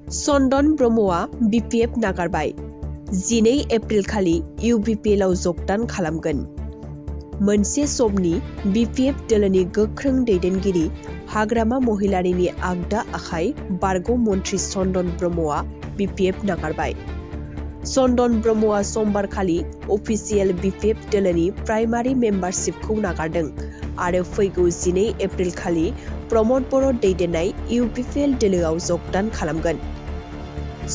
चन्दन ब्रह्मआ BPF नागारबाय। 12 April खालि UBPL आव जगदान खालामगोन। मोनसे समनि BPF दोलोनि गोख्रों दैदेनगिरि हाग्रामा महिलारिनि आगदा आखाइ बारग' मन्थ्रि चन्दन ब्रह्मआ BPF नागारबाय। चन्दन ब्रह्मआ समबार खालि अफिसियेल BPF दोलोनि प्राइमारि मेम्बारशिपखौ नागारदों आरो फैगौ 12 एप्रिल खालि प्रमद बर' दैदेननाय UBPL दोलोआव जगदान खालामगोन।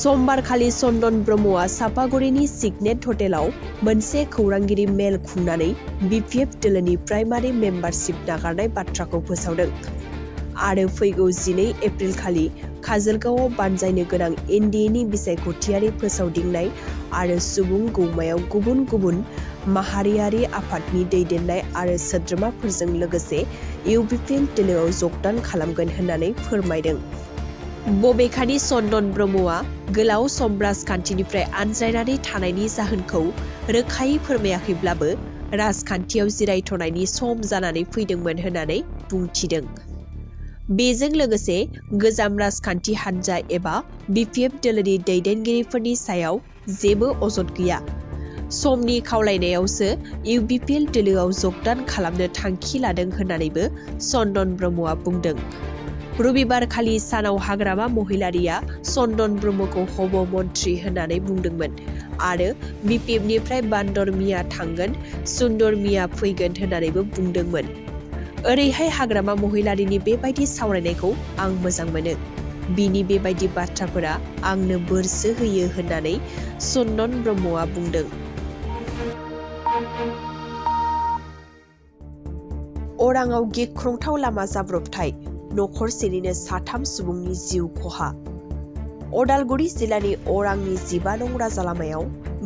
समबार खालि चन्दन ब्रह्मआ सापागुरिनि सिगनेट हटेलाव मोनसे खौरांगिरि मेल खुंनानै BPF दोलोनि प्राइमारि मेम्बारशिप नागारनाय बाथ्राखौ फोसावदों आरो फैगौ 12 एप्रिल खालि काजलगावआव बानजायनो गोनां NDAनि बिसायख'थियारि फोसावदिंनाय आरो सुबुं गौमायाव गुबुन गुबुन माहारियारि आफादनि दैदेननाय आरो सोद्रोमाफोरजों लोगोसे UBPL दोलोआव जगदान खालामगोन होननानै फोरमायदों। बबेखानि चन्दन ब्रह्मआ गोलाव सम राजखान्थिनिफ्राय आनज्रायनानै थानायनि जाहोनखौ रोखायै फोरमायाखैब्लाबो राजखान्थियाव जिरायथ'नायनि सम जानानै फैदोंमोन होननानै बुंथिदों। बेजों लोगोसे गोजाम राजखान्थि हान्जा एबा BPF दोलोनि दैदेनगिरिफोरनि सायाव जेबो अजद गैया। समनि खावलायनायावसो UBPL दोलोआव जगदान खालामनो थांखि लादों होननानैबो चन्दन ब्रह्मआ बुंदों। रबिबार खालि सानाव हाग्रामा महिलारिया चन्दन ब्रह्मखौ हब मन्थ्रि होननानै बुंदोंमोन आरो BPFनिफ्राय बान्दर मिया थांगोन सुन्दर मिया फैगोन होननानैबो बुंदोंमोन। ओरैहाय हाग्रामा महिलारिनि बेबायदि सावरायनायखौ आं मोजां मोनो। बिनि बेबायदि बाथ्राफोरा आंनो बोरसो होयो होननानै चन्दन ब्रह्मआ बुंदों। अराङाव गिख्रंथाव लामा जाब्रबथाय, नखरसेनिनो 3 सुबुंनि जिउ खहा। अदालगुरि जिल्लानि अरांनि 15 नं राजा लामायाव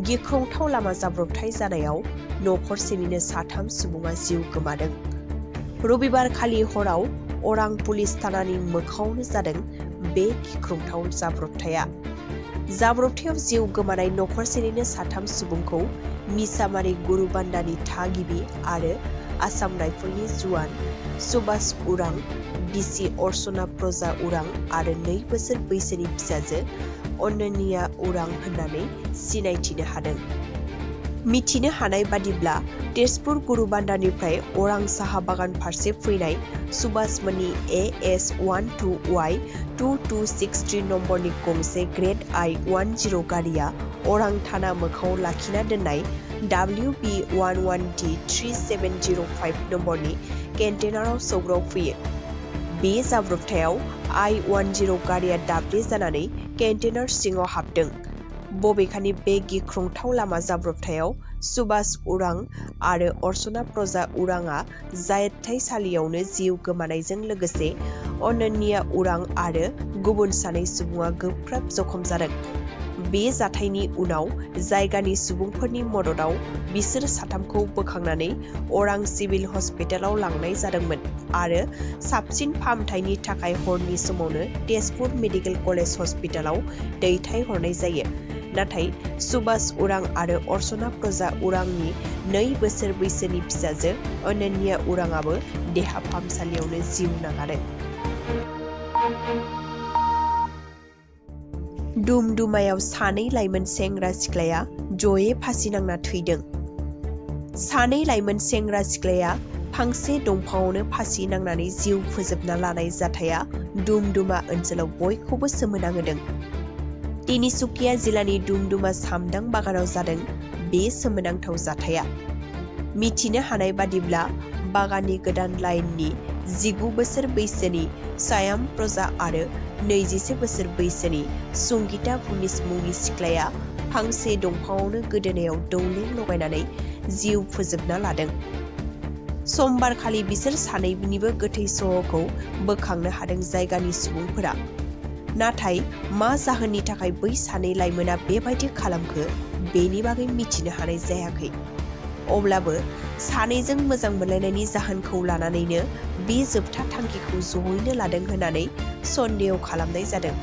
गिख्रंथाव लामा जाब्रबथाय जानायाव नखरसेनिनो 3 सुबुङा जिउ गोमादों। रबिबार खालि हराव अरां पुलिस थानानि मोखाङावनो जादों बे गिख्रंथाव जाब्रबथाया। जाब्रबथायाव जिउ गोमानाय नखरसेनिनो 3 सुबुंखौ मिसामारि गुरुबान्दानि थागिबि आरो आसाम राइफलनि जुवान सुभाष उरां, बिसि अर्चना प्रजा उरां आरो 2 बोसोर बैसोनि फिसाजो अनन्या उरां होननानै सिनायथिनो हादों। मिथिनो हानाय बादिब्ला तेजपुर गुरुबान्दानिफ्राय अरां साहा बागान फारसे फैनाय सुभाषमोननि AS12Y 2263 नम्बरनि गंसे ग्रेड I10 गारिया अरां थाना मोखाङाव लाखिना दोननाय WB11D 3705 नम्बरनि कन्टेनाराव सौग्राव फैयो। बे जाब्रबथायाव I10 गारिया दाब्ले जानानै कन्टेनार सिङाव हाबदों। बबेखानि बे गिख्रंथाव लामा जाब्रबथायाव सुभाष उरां आरो अर्चना प्रजा उरांआ जाथाइसालियावनो जिउ गोमानायजों लोगोसे अनन्या उरां आरो गुबुन 2 सुबुङा गोब्राब जखम जादों। बे जाथायनि उनाव जायगानि सुबुंफोरनि मददाव बिसोर 3खौ बोखांनानै अरां सिभिल हस्पिटालाव लांनाय जादोंमोन आरो साबसिन फाहामथायनि थाखाय हरनि समावनो तेजपुर मेडिकेल कलेज हस्पिटालाव दैथायहरनाय जायो। नाथाय सुभाष उरां आरो अर्चना प्रजा उरांनि 2 बोसोर बैसोनि फिसाजो अनन्या उरांआबो देहा फाहामसालियावनो जिउ नागारो। दुमदुमायाव 2 लाइमोन सेंग्रा सिख्लाया जयै फासि नांना थैदों। 2 लाइमोन सेंग्रा सिख्लाया फांसे दंफाङावनो फासि नांनानै जिउ फोजोबना लानाय जाथाया दुमदुमा ओनसोलाव बयखौबो सोमोनांहोदों। तिनिसुकिया जिल्लानि दुमदुमा सामदां बागानाव जादों बे सोमोनांथाव जाथाया। मिथिनो हानाय बादिब्ला बागाननि गोदान लाइननि 19 बोसोर बैसोनि सायाम प्रजा आरो 21 बोसोर बैसोनि संगिता भुमिस मुंनि सिख्लाया फांसे दंफाङावनो गोदोनायाव दौलें लगायनानै जिउ फोजोबना लादों। समबार खालि बिसोर 2निबो गोथै सह'खौ बोखांनो हादों जायगानि सुबुंफोरा। नाथाय मा जाहोननि थाखाय बै 2 लाइमोना बेबायदि खालामखो बेनि बागै मिथिनो हानाय जायाखै। अब्लाबो 2जों मोजां मोनलायनायनि जाहोनखौ लानानैनो बे जोबथा थांखिखौ जयैनो लादों होननानै सन्देह खालामनाय जादों।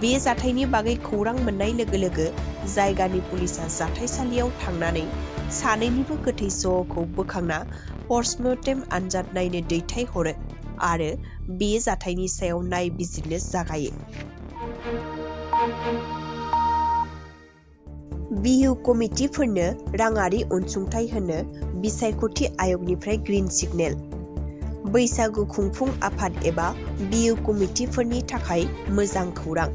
बे जाथायनि बागै खौरां मोननाय लोगो लोगो जायगानि पुलिसा जाथाइसालियाव थांनानै 2निबो गोथै सह'खौ बोखांना पस्टमर्टेम आनजाद नायनो दैथायहरो आरो बे जाथायनि सायाव नायबिजिरनो जागायो। बिहु कमिटिफोरनो राङारि अनसुंथाइ होनो बिसायख'थि आय'गनिफ्राय ग्रीन सिगनेल। बैसागु खुंफुं आफाद एबा बिहु कमिटिफोरनि थाखाय मोजां खौरां।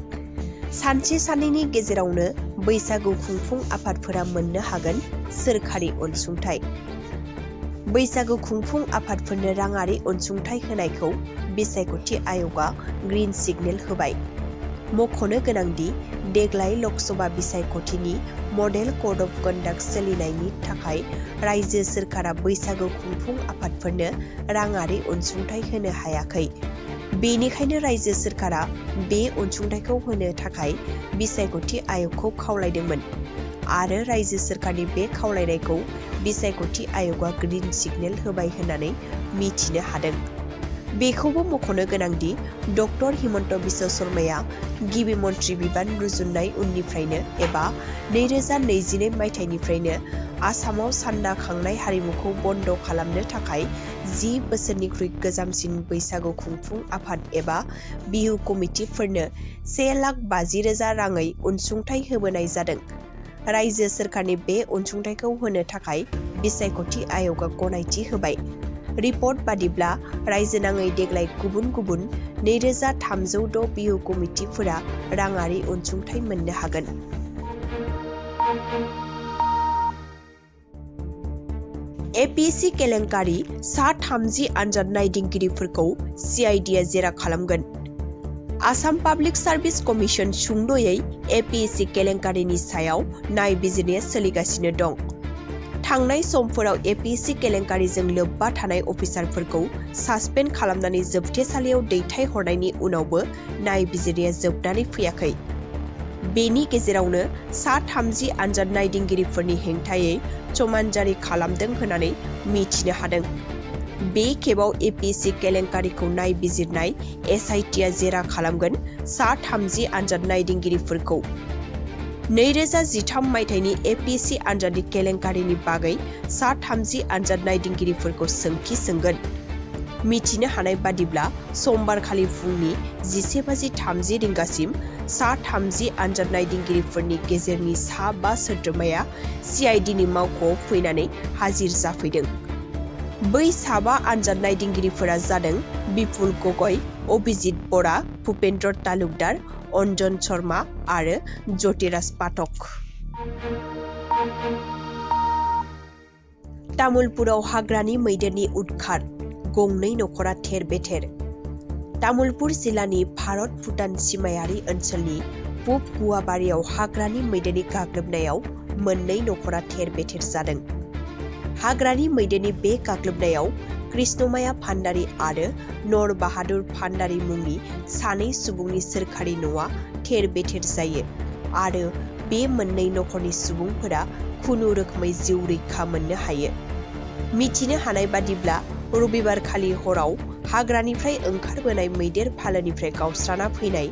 सानसे साननैनि गेजेरावनो बैसागु खुंफुं आफादफोरा मोननो हागोन सोरखारि अनसुंथाइ। बैसागु खुंफुं आफादफोरनो राङारि अनसुंथाइ होनायखौ बिसायख'थि आय'गआ ग्रीन सिगनेल होबाय। मख'नो गोनांदि देग्लाय लकसभा बिसायख'थिनि मडेल कड अफ कन्डाक्ट सोलिनायनि थाखाय रायजो सोरखारा बैसागु खुंफुं आफादफोरनो राङारि अनसुंथाइ होनो हायाखै। बेनिखायनो रायजो सोरखारा बे अनसुंथाइखौ होनो थाखाय बिसायख'थि आय'गखौ खावलायदोंमोन आरो रायजो सोरखारनि बे खावलायनायखौ बिसायख'थि आय'गआ ग्रीन सिगनेल होबाय होननानै मिथिनो हादों। बेखौबो मख'नो गोनांदि डक्टर हिमन्त बिश्व शर्माया गिबि मन्थ्रि बिबान रुजुननाय उननिफ्रायनो एबा 2022 मायथाइनिफ्रायनो आसामाव सान्दा खांनाय हारिमुखौ बन्द खालामनो थाखाय 10 बोसोरनिख्रुइ गोजामसिन बैसागु खुंफुं आफाद एबा बिहु कमिटिफोरनो 1,50,000 राङै अनसुंथाइ होबोनाय जादों। रायजो सोरखारनि बे अनसुंथाइखौ होनो थाखाय बिसायख'थि आय'गआ गनायथि होबाय। रिपर्ट बादिब्ला रायजोनाङै देग्लाय गुबुन गुबुन 2,306 बिहु कमिटिफोरा राङारि अनसुंथाइ मोननो हागोन। एपिएससि केलेंकारि सा 30 आनजाद नायदिंगिरिफोरखौ सिआइडिआ जेरा खालामगोन। आसाम पाब्लिक सार्भिस कमिसन सुंद'यै एपिएससि केलेंकारिनि सायाव नायबिजिरनाया सोलिगासिनो दं। थांनाय समफोराव एपिएससि केलेंकारिजों लोब्बा थानाय अफिसारफोरखौ सासपेन्ड खालामनानै जोबथेसालियाव दैथायहरनायनि उनावबो नायबिजिरनाया जोबनानै फैयाखै। बेनि गेजेरावनो सा 30 आनजाद नायदिंगिरिफोरनि हेंथायै समान जारि खालामदों होननानै मिथिनो हादों। बे खेबाव एपिएससि केलेंकारिखौ नायबिजिरनाय एसआइटिआ जेरा खालामगोन सा 30 आनजाद नायदिंगिरिफोरखौ। 2013 मायथाइनि एपिएससि आनजादनि केलेंकारिनि बागै सा 30 आनजाद नायदिंगिरिफोरखौ सोंथि सोंगोन। मिथिनो हानाय बादिब्ला समबारखालि फुंनि 11:30 रिंगासिम सा 30 आनजाद नायदिंगिरिफोरनि गेजेरनि सा 5 सोद्रोमाया सिआइडिनि मावख'आव फैनानै हाजिर जाफैदों। बै सा 5 आनजाद नायदिंगिरिफोरा जादों बिपुल गगৈ, अभिजित बरा, भुपेन्द्र तालुकदार, अन्जन शर्मा आरो ज्योतिराज पाठक। तामुलपुराव हाग्रानि मैदेरनि उदखार, गंनै नखरा थेर-बेथेर। तामुलपुर जिल्लानि भारत-भुटान सिमायारि ओनसोलनि पुब गुवाबारियाव हाग्रानि मैदेरनि गाग्लोबनायाव मोननै नखरा थेर-बेथेर जादों। हाग्रानि मैदेरनि बे गाग्लोबनायाव कृष्णमाया भान्डारी आरो नर बाहादुर भान्डारी मुंनि सानै सुबुंनि सोरखारि न'आ थेर-बेथेर जायो आरो बे मोननै नखरनि सुबुंफोरा खुनुरोखोमै जिउ रैखा मोननो हायो। मिथिनो हानाय बादिब्ला रबिबारखालि हराव हाग्रानिफ्राय ओंखारबोनाय मैदेर फालोनिफ्राय गावस्राना फैनाय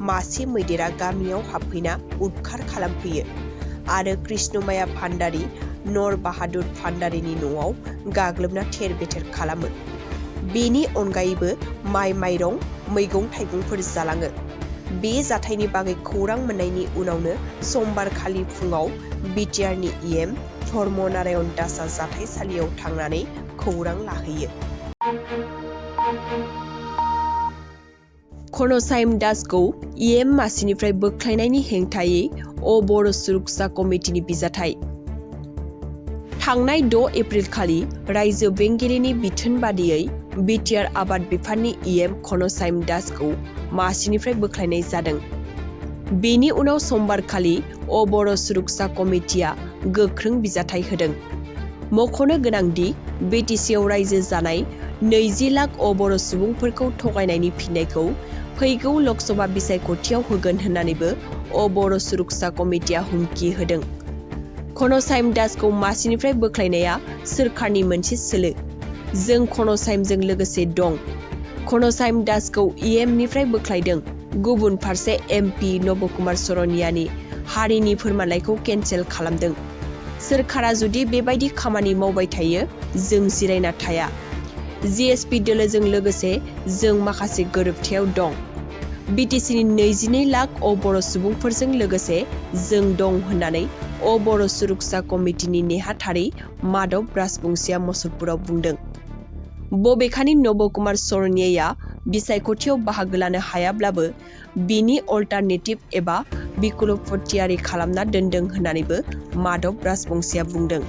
मासे मैदेरा गामियाव हाबफैना उदखार खालामफैयो आरो कृष्णमाया भान्डारी, नर बाहादुर भान्डारीनि न'आव गाग्लोबना थेर-बेथेर खालामो। बेनि अनगायैबो माइ-माइरं, मैगं-थाइगंफोर जालाङो। बे जाथायनि बागै खौरां मोननायनि उनावनो समबारखालि फुङाव बिटिआरनि इएम धर्म नारायण दासआ जाथायसालियाव थांनानै खौरां लाहैयो। घनश्याम दासखौ इएम मासिनिफ्राय बोख्लायनायनि हेंथायै बर' सुरक्षा कमिटिनि बिजाथाइ। थांनाय 6 एप्रिल खालि रायजो बेंगिरिनि बिथोन बादियै बिटिआर आबाद बिफाननि इएम घनश्याम दासखौ मासिनिफ्राय बोख्लायनाय जादों। बेनि उनाव समबारखालि बर' सुरक्षा कमिटिया गोख्रों बिजाथाइ होदों। मख'नो गोनांदि बिटिसिआव रायजो जानाय 20 लाख बर' सुबुंफोरखौ थगायनायनि फिननायखौ फैगौ लकसभा बिसायख'थियाव होगोन होननानैबो बर' सुरक्षा कमिटिया हुमखि होदों। घनश्याम दासखौ मासिनिफ्राय बोख्लायनाया सोरखारनि मोनसे सोलो। जों घनश्यामजों लोगोसे दं। घनश्याम दासखौ इएमनिफ्राय बोख्लायदों। गुबुन फारसे एमपि नबकुमार सरनियानि हारिनि फोरमानलाइखौ केन्सेल खालामदों। सोरखारा जुदि बेबायदि खामानि मावबाय थायो, जों जिरायना थाया। जिएसपि दोलोजों लोगोसे जों माखासे गोरोबथायाव दं। बिटिसिनि 22 लाख बर' सुबुंफोरजों लोगोसे जों दं होननानै बर' सुरक्षा कमिटिनि नेहाथारि माधव राजबंसीया मुसलपुराव बुंदों। बबेखानि नब कुमार सरनिया बिसायख'थियाव बाहागो लानो हायाब्लाबो बिनि अल्टारनेटिभ एबा बिकल्प थियारि खालामना दोनदों होननानैबो माधव राजबंसीया बुंदों।